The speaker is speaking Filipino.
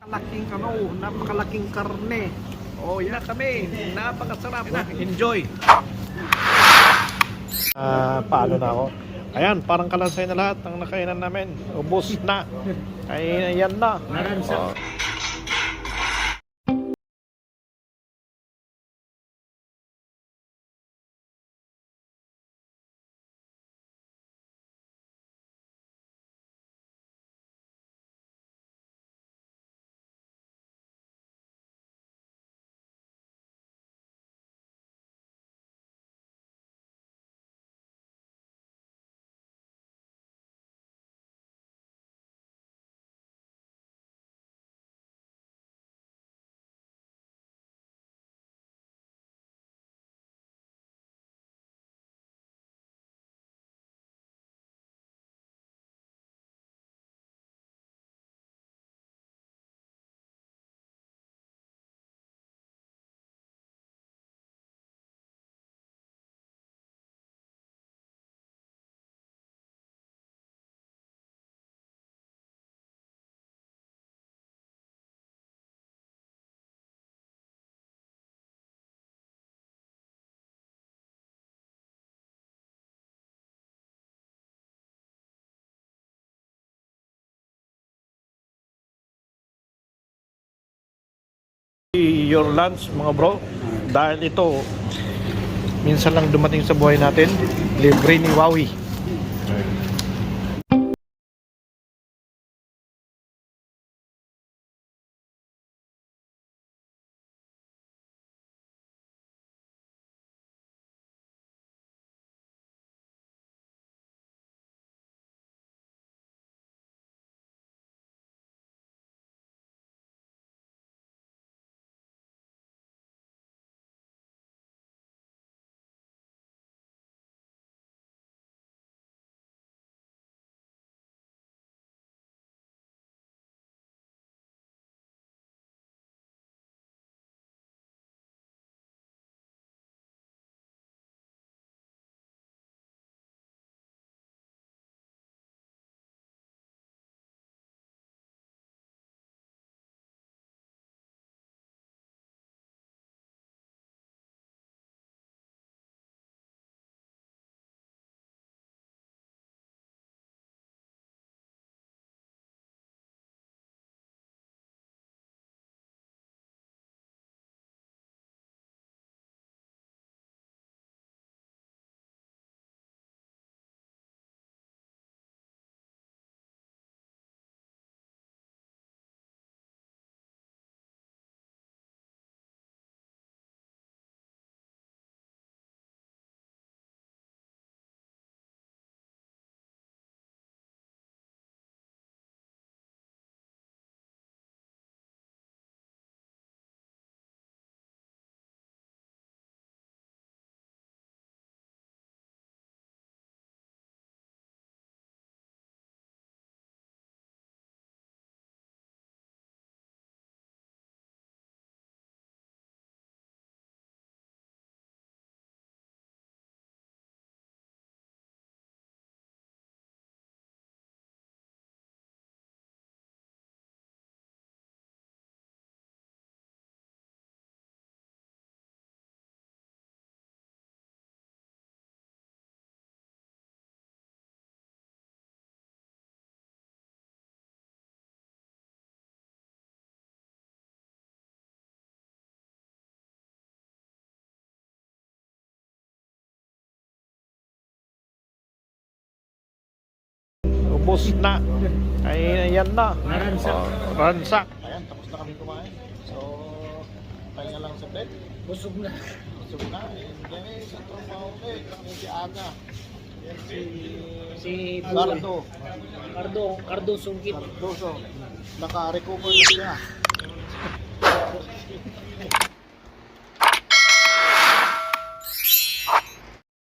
Napakalaking napakalaking karne. Oh, yan kami. Napakasarap na. Enjoy. Paano na ako? Ayan, parang kalansay na lahat ang nakainan namin. Ubos na. Ay, yan na. Oh. Your lunch mga bro, dahil ito minsan lang dumating sa buhay natin, libre ni Wowie. Ubos na. Ay, yan na. Ransak. Ayan, tapos na kami kumain. So, pahinga lang sa bed. Busog na. Busog na. Yan eh, sa trabaho ko eh. Si Aga. Yan si Cardo. Cardo Sungkit. Cardoso. Naka-recover na siya.